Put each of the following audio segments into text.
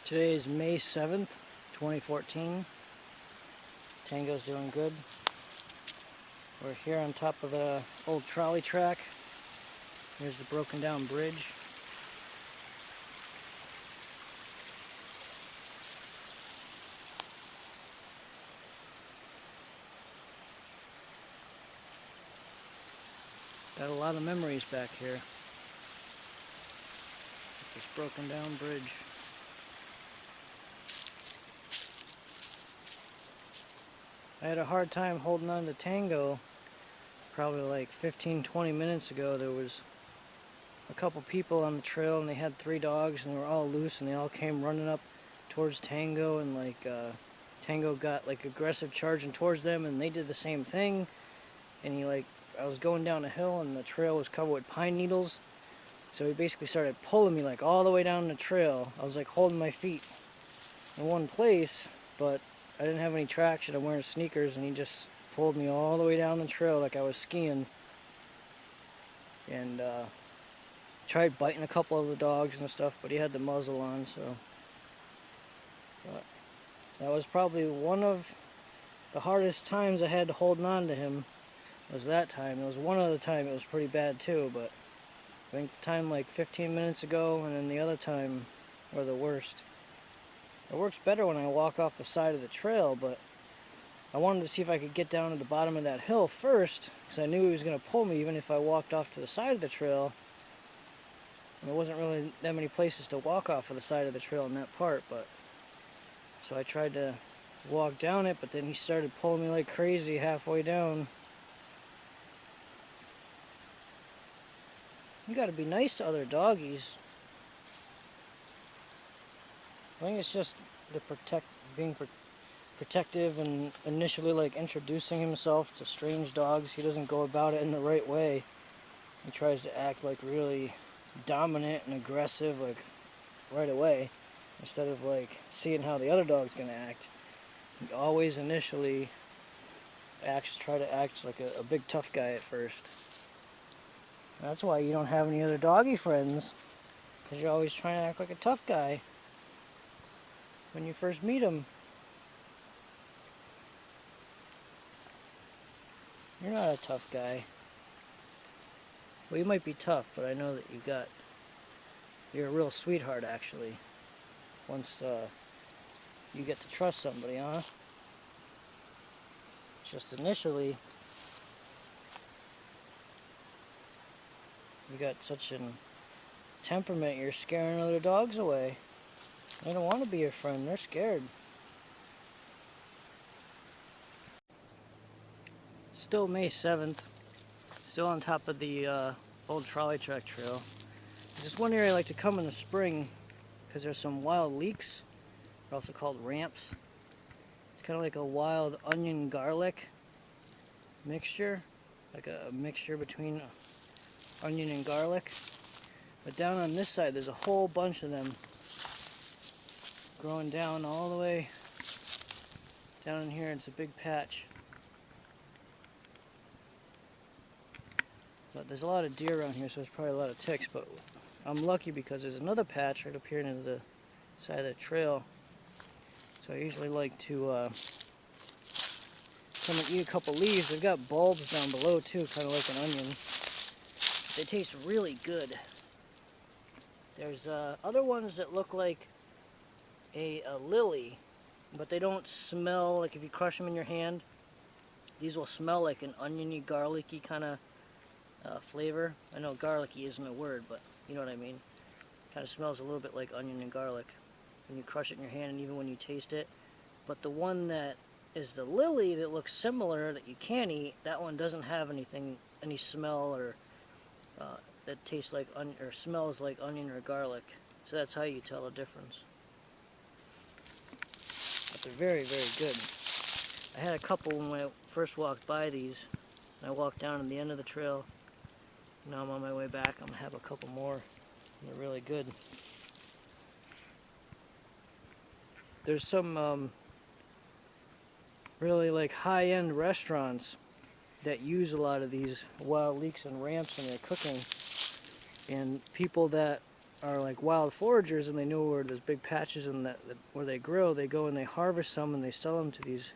Today is May 7th, 2014. Tango's doing good. We're here on top of the old trolley track. Here's the broken down bridge. Got a lot of memories back here. This broken down bridge. I had a hard time holding on to Tango. Probably like 15-20 minutes ago, there was a couple people on the trail and they had 3 dogs and they were all loose and they all came running up towards Tango, and Tango got like aggressive charging towards them and they did the same thing. And I was going down a hill and the trail was covered with pine needles, so he basically started pulling me like all the way down the trail. I was like holding my feet in one place, but I didn't have any traction. I'm wearing sneakers and he just pulled me all the way down the trail like I was skiing. And tried biting a couple of the dogs and stuff, but he had the muzzle on, so. But that was probably one of the hardest times I had to hold on to him. Was that time. There was one other time it was pretty bad too, but I think the time like 15 minutes ago and then the other time were the worst. It works better when I walk off the side of the trail, but I wanted to see if I could get down to the bottom of that hill first, because I knew he was going to pull me even if I walked off to the side of the trail. And there wasn't really that many places to walk off of the side of the trail in that part, but so I tried to walk down it, but then he started pulling me like crazy halfway down. You gotta be nice to other doggies. I think it's just the being protective and initially like introducing himself to strange dogs. He doesn't go about it in the right way. He tries to act like really dominant and aggressive like right away, instead of like seeing how the other dog's gonna act. He always initially try to act like a big tough guy at first. That's why you don't have any other doggy friends, because you're always trying to act like a tough guy when you first meet him. You're not a tough guy. Well, you might be tough, but I know that you're a real sweetheart actually. Once you get to trust somebody, huh? Just initially, you got such a temperament, you're scaring other dogs away. They don't want to be your friend, they're scared. Still May 7th, still on top of the old trolley track trail. There's just one area I like to come in the spring because there's some wild leeks. They're also called ramps. It's kind of like a wild onion garlic mixture, like a mixture between onion and garlic. But down on this side there's a whole bunch of them growing down all the way down in here. It's a big patch. But there's a lot of deer around here, so there's probably a lot of ticks, but I'm lucky because there's another patch right up here into the side of the trail. So I usually like to come and eat a couple leaves. They've got bulbs down below too, kind of like an onion. They taste really good. There's other ones that look like a lily, but they don't smell like, if you crush them in your hand, these will smell like an oniony, garlicky kind of flavor. I know garlicky isn't a word, but you know what I mean. Kind of smells a little bit like onion and garlic when you crush it in your hand and even when you taste it. But the one that is the lily that looks similar that you can eat, that one doesn't have any smell or that tastes like or smells like onion or garlic. So that's how you tell the difference. But they're very, very good. I had a couple when I first walked by these. I walked down to the end of the trail. Now I'm on my way back. I'm gonna have a couple more. They're really good. There's some really like high-end restaurants that use a lot of these wild leeks and ramps in their cooking, and people that are like wild foragers and they know where there's big patches in where they grow, they go and they harvest some and they sell them to these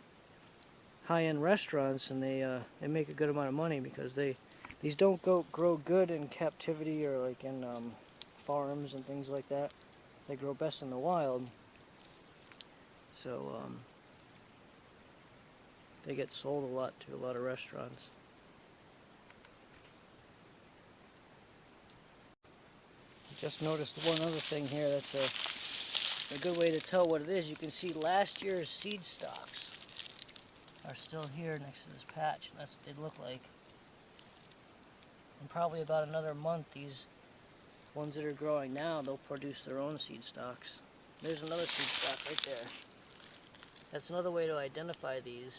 high-end restaurants, and they make a good amount of money because these don't grow good in captivity or like in farms and things like that. They grow best in the wild. So they get sold a lot to a lot of restaurants. Just noticed one other thing here that's a good way to tell what it is. You can see last year's seed stalks are still here next to this patch, and that's what they look like. In probably about another month, these ones that are growing now, they'll produce their own seed stalks. There's another seed stalk right there. That's another way to identify these,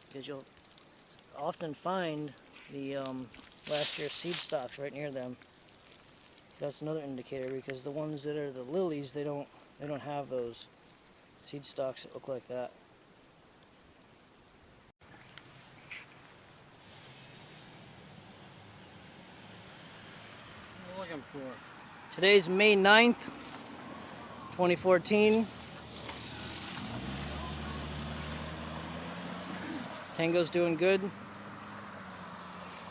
because you'll often find the last year's seed stalks right near them. So that's another indicator, because the ones that are the lilies, they don't have those seed stalks that look like that. What are you looking for? Today's May 9th, 2014. Tango's doing good.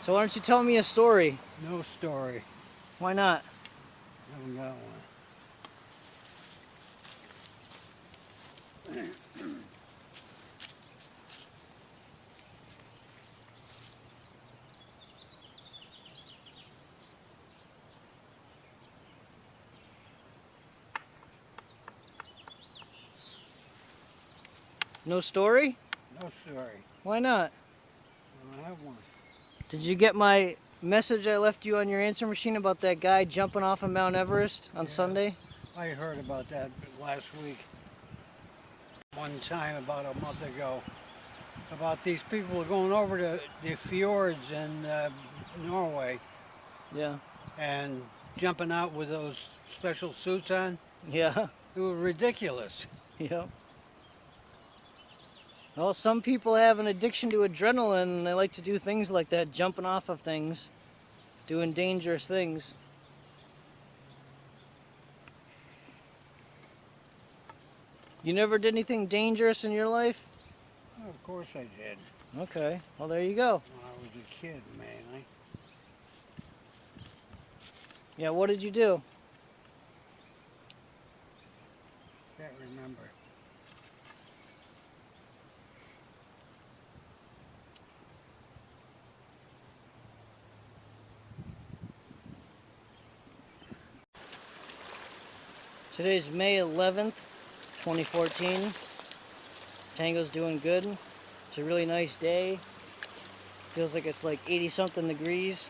So why don't you tell me a story? No story. Why not? Haven't got one. No story? No story. Why not? I don't have one. Did you get my message I left you on your answer machine about that guy jumping off of Mount Everest on Sunday? I heard about that last week. One time about a month ago. About these people going over to the fjords in Norway Yeah. and jumping out with those special suits on. Yeah. It was ridiculous. Yeah. Well, some people have an addiction to adrenaline and they like to do things like that, jumping off of things, doing dangerous things. You never did anything dangerous in your life? Oh, of course I did. Okay, well there you go. When I was a kid, mainly. Yeah, what did you do? Can't remember. Today's May 11th, 2014. Tango's doing good. It's a really nice day. Feels like it's like 80 something degrees.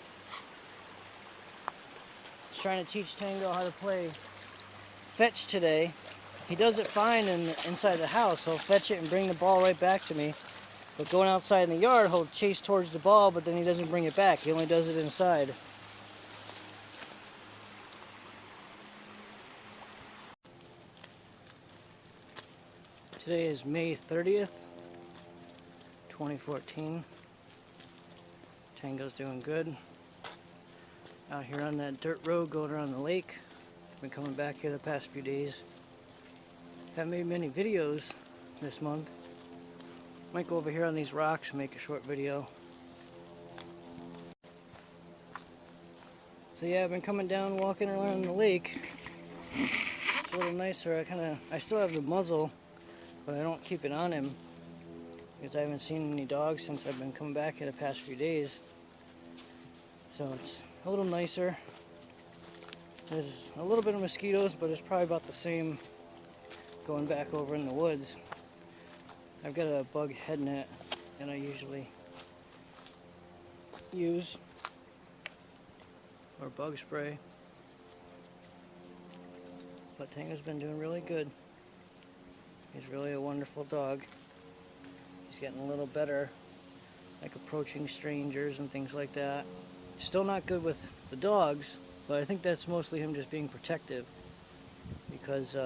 Just trying to teach Tango how to play fetch today. He does it fine inside the house. He'll fetch it and bring the ball right back to me. But going outside in the yard, he'll chase towards the ball, but then he doesn't bring it back. He only does it inside. Today is May 30th, 2014. Tango's doing good. Out here on that dirt road going around the lake. Been coming back here the past few days. Haven't made many videos this month. Might go over here on these rocks and make a short video. So yeah, I've been coming down, walking around the lake. It's a little nicer. I still have the muzzle, but I don't keep it on him because I haven't seen any dogs since I've been coming back here the past few days. So it's a little nicer. There's a little bit of mosquitoes, but it's probably about the same going back over in the woods. I've got a bug head net that I usually use, or bug spray. But Tango's been doing really good. He's really a wonderful dog. He's getting a little better, like approaching strangers and things like that. Still not good with the dogs, but I think that's mostly him just being protective, because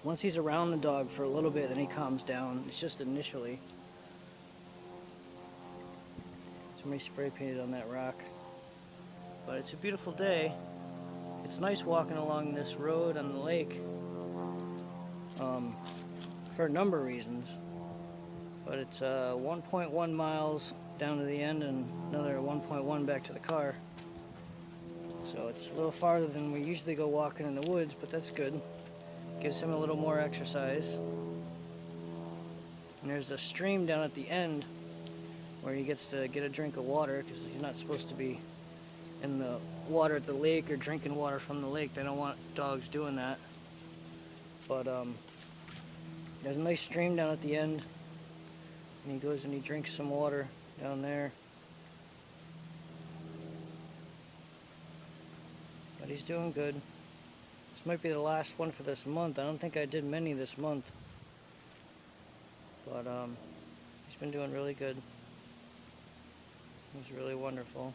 once he's around the dog for a little bit, then he calms down. It's just initially. Somebody spray painted on that rock. But it's a beautiful day. it's nice walking along this road on the lake for a number of reasons. But it's 1.1 miles down to the end and another 1.1 back to the car. So it's a little farther than we usually go walking in the woods, but that's good. Gives him a little more exercise. And there's a stream down at the end where he gets to get a drink of water, because he's not supposed to be in the water at the lake or drinking water from the lake. They don't want dogs doing that. But there's a nice stream down at the end, and he goes and he drinks some water down there. But he's doing good. This might be the last one for this month. I don't think I did many this month. But he's been doing really good. He's really wonderful.